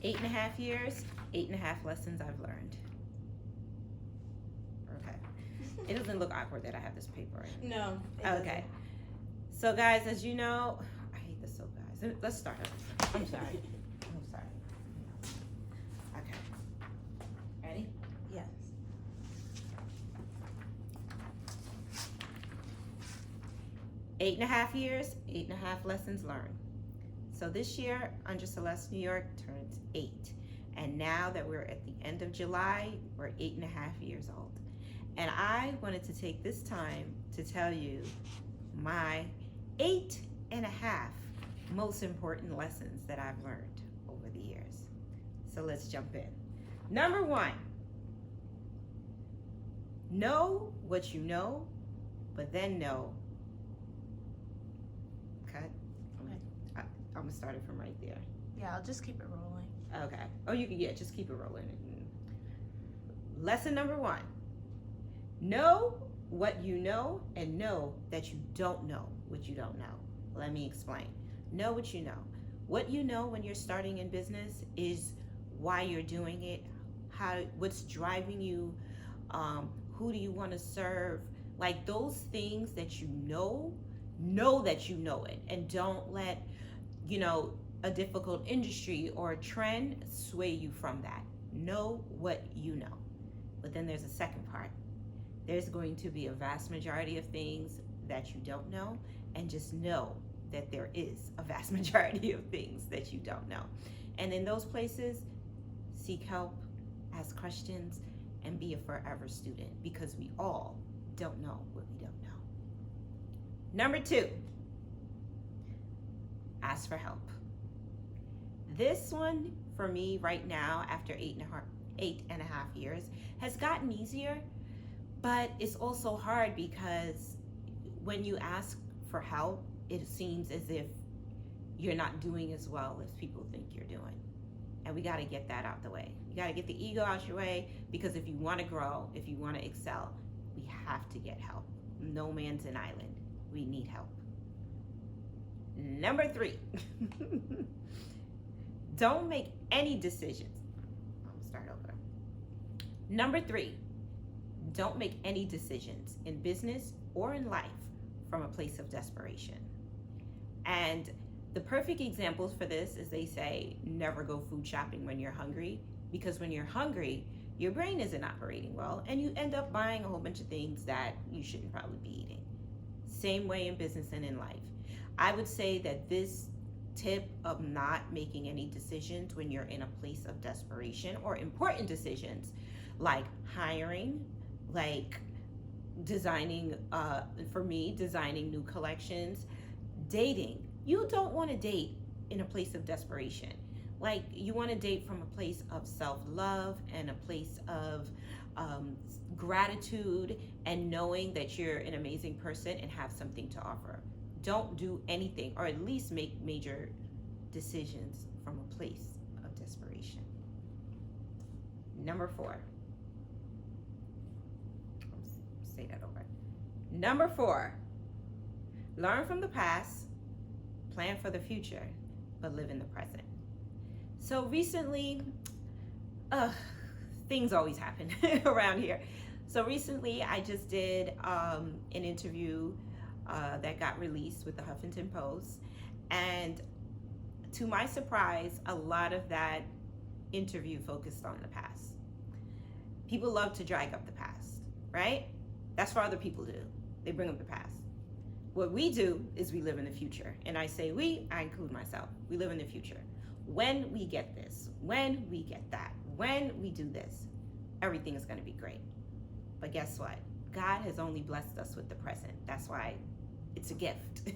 8.5 years, 8.5 lessons I've learned. Okay. It doesn't look awkward that I have this paper. Right? No. Okay. So guys, as you know, I hate this so, guys. Let's start over. I'm sorry. I'm sorry. Okay. Ready? Yes. Eight and a half years, 8.5 lessons learned. So this year, Undra Celeste New York turns 8. And now that we're at the end of July, we're 8.5 years old. And I wanted to take this time to tell you my 8.5 most important lessons that I've learned over the years. So let's jump in. Number 1, know what you know, but then know. Cut. I'm gonna start it from right there. Yeah, I'll just keep it rolling. Okay. Oh, you can, yeah, just keep it rolling. Lesson number 1, know what you know and know that you don't know what you don't know. Let me explain. Know what you know. What you know when you're starting in business is why you're doing it, what's driving you, who do you want to serve, like those things that you know that you know it, and don't let a difficult industry or a trend sway you from that. Know what you know. But then there's a second part. There's going to be a vast majority of things that you don't know, and just know that there is a vast majority of things that you don't know. And in those places, seek help, ask questions, and be a forever student, because we all don't know what we don't know. Number 2, ask for help. This one for me right now, after 8.5 years, has gotten easier, but it's also hard because when you ask for help, it seems as if you're not doing as well as people think you're doing. And we got to get that out the way. You got to get the ego out your way, because if you want to grow, if you want to excel, we have to get help. No man's an island. We need help. Number 3, don't make any decisions. I'm gonna start over. Number 3, don't make any decisions in business or in life from a place of desperation. And the perfect examples for this is, they say never go food shopping when you're hungry, because when you're hungry, your brain isn't operating well, and you end up buying a whole bunch of things that you shouldn't probably be eating. Same way in business and in life. I would say that this tip of not making any decisions when you're in a place of desperation, or important decisions like hiring, like designing, for me, designing new collections, dating. You don't want to date in a place of desperation. Like, you want to date from a place of self-love and a place of gratitude, and knowing that you're an amazing person and have something to offer. Don't do anything, or at least make major decisions from a place of desperation. Number 4. Say that over. Number 4, learn from the past, plan for the future, but live in the present. So recently, things always happen around here. So recently I just did an interview that got released with the Huffington Post, and to my surprise, a lot of that interview focused on the past. People love to drag up the past, right? That's what other people do. They bring up the past. What we do is we live in the future. And I say we, I include myself. We live in the future. When we get this, when we get that, when we do this, everything is going to be great. But guess what? God has only blessed us with the present. That's why it's a gift.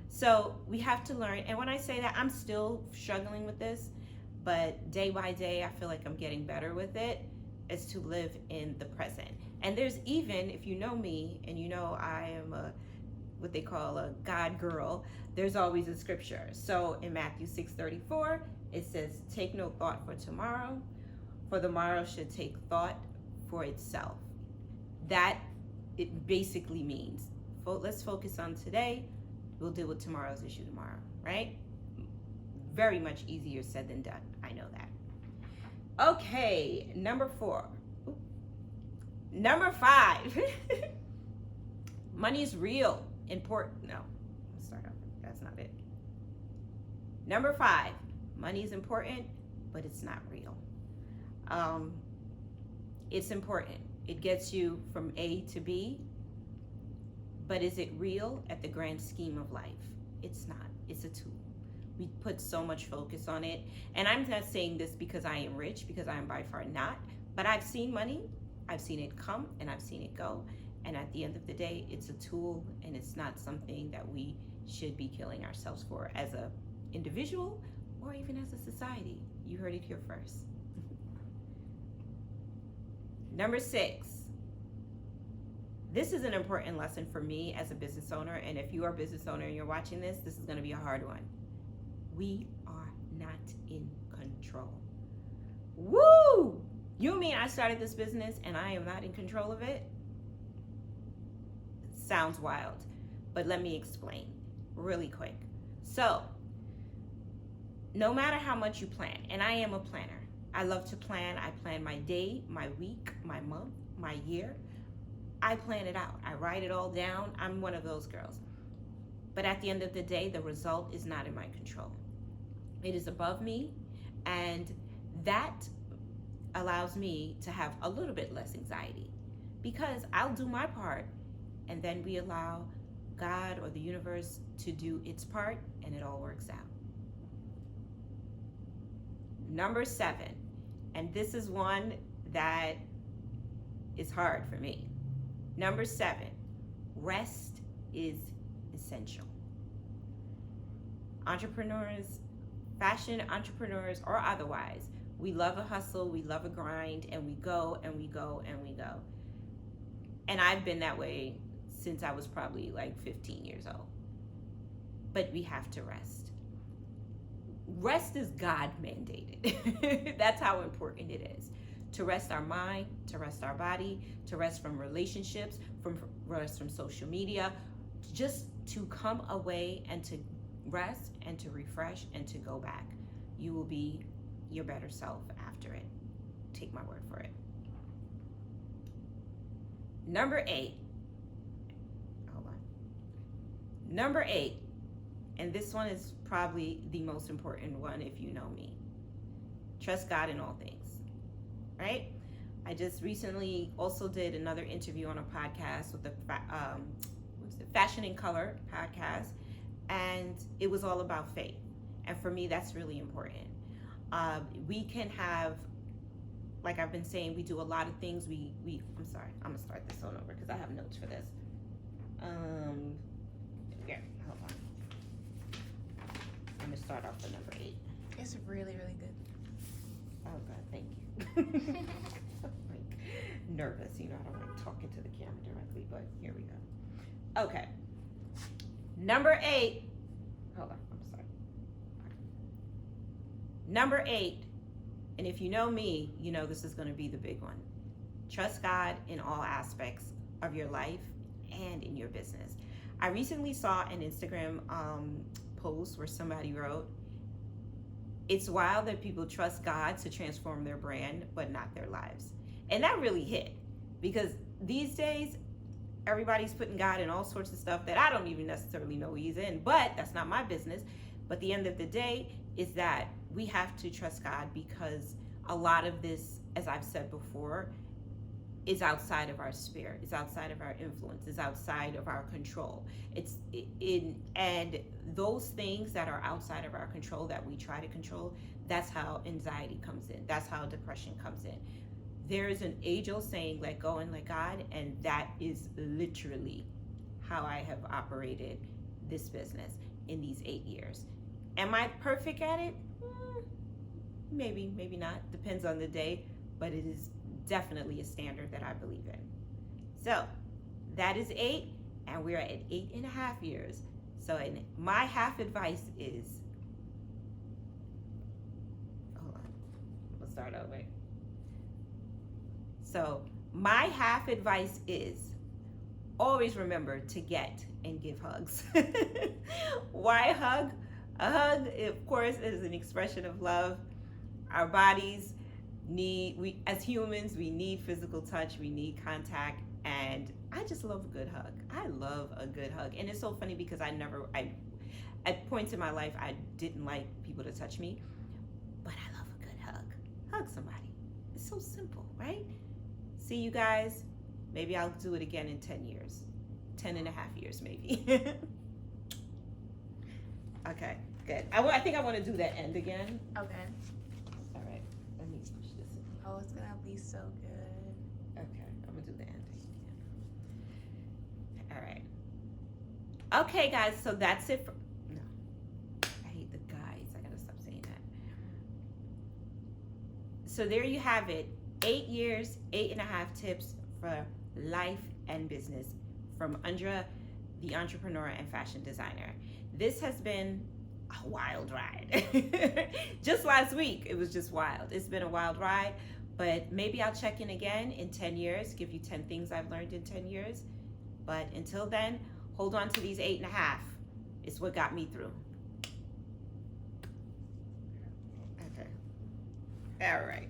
So we have to learn. And when I say that, I'm still struggling with this, but day by day, I feel like I'm getting better with it, is to live in the present. And there's even, if you know me, and you know I am what they call a God girl, there's always a scripture. So in Matthew 6:34, it says, take no thought for tomorrow, for the morrow should take thought for itself. That it basically means, let's focus on today. We'll deal with tomorrow's issue tomorrow, right? very much easier said than done. I know that. Okay, number 4. Ooh. Number 5. Money is real, important. No, let's start over. That's not it. Number 5. Money is important, but it's not real. It's important. It gets you from A to B, but is it real at the grand scheme of life? It's not. It's a tool. We put so much focus on it. And I'm not saying this because I am rich, because I am by far not, but I've seen money, I've seen it come, and I've seen it go. And at the end of the day, it's a tool, and it's not something that we should be killing ourselves for as an individual or even as a society. You heard it here first. Number 6. This is an important lesson for me as a business owner, and if you are a business owner and you're watching this, this is going to be a hard one. We are not in control. Woo! You mean I started this business and I am not in control of it? Sounds wild, but let me explain really quick. So, no matter how much you plan, and I am a planner. I love to plan. I plan my day, my week, my month, my year. I plan it out. I write it all down. I'm one of those girls. But at the end of the day, the result is not in my control. It is above me, and that allows me to have a little bit less anxiety because I'll do my part, and then we allow God or the universe to do its part, and it all works out. Number 7, and this is one that is hard for me. Number 7, rest is essential. Entrepreneurs, fashion entrepreneurs or otherwise, we love a hustle, we love a grind, and we go and we go and we go. And I've been that way since I was probably like 15 years old. But we have to rest. Rest is God mandated. That's how important it is. To rest our mind, to rest our body, to rest from relationships, from rest from social media, just to come away and to rest and to refresh and to go back. You will be your better self after it. Take my word for it. Number 8. Hold on. Number 8, and this one is probably the most important one if you know me. Trust God in all things. Right? I just recently also did another interview on a podcast with the Fashion in Color podcast, and it was all about faith. And for me, that's really important. We can have, like I've been saying, we do a lot of things. I'm sorry, I'm gonna start this on over because I have notes for this. Yeah, hold on. I'm gonna start off with number 8. It's really, really good. Oh God, thank you. I'm like nervous, I don't like talking to the camera directly, but here we go. Okay. Number 8. Hold on, I'm sorry. Number 8, and if you know me, you know this is going to be the big one. Trust God in all aspects of your life and in your business. I recently saw an Instagram post where somebody wrote, "It's wild that people trust God to transform their brand, but not their lives." And that really hit, because these days, everybody's putting God in all sorts of stuff that I don't even necessarily know He's in, but that's not my business. But the end of the day is that we have to trust God, because a lot of this, as I've said before, is outside of our spirit, is outside of our influence, is outside of our control. And those things that are outside of our control that we try to control, that's how anxiety comes in. That's how depression comes in. There is an age-old saying, let go and let God, and that is literally how I have operated this business in these 8 years. Am I perfect at it? Maybe, maybe not. Depends on the day, but it is definitely a standard that I believe in. So that is 8, and we're at 8.5 years. So my half advice is, hold on, we'll start over. So my half advice is, always remember to get and give hugs. Why hug? A hug, of course, is an expression of love. Our bodies we as humans, we need physical touch, we need contact, and I just love a good hug. I love a good hug. And it's so funny because at points in my life, I didn't like people to touch me, but I love a good hug. Hug somebody. It's so simple, right? See you guys. Maybe I'll do it again in 10 years. 10 and a half years, maybe. Okay, good. I think I want to do that end again. Okay. All right, let me push this in. Oh, it's gonna be so good. Okay, I'm gonna do the end again. All right. Okay, guys, so that's it for. No, I hate the guys. I gotta stop saying that. So there you have it. 8 years, 8.5 tips for life and business from Undra, the entrepreneur and fashion designer. This has been a wild ride. Just last week, it was just wild. It's been a wild ride, but maybe I'll check in again in 10 years, give you 10 things I've learned in 10 years. But until then, hold on to these 8.5. It's what got me through. Okay. All right.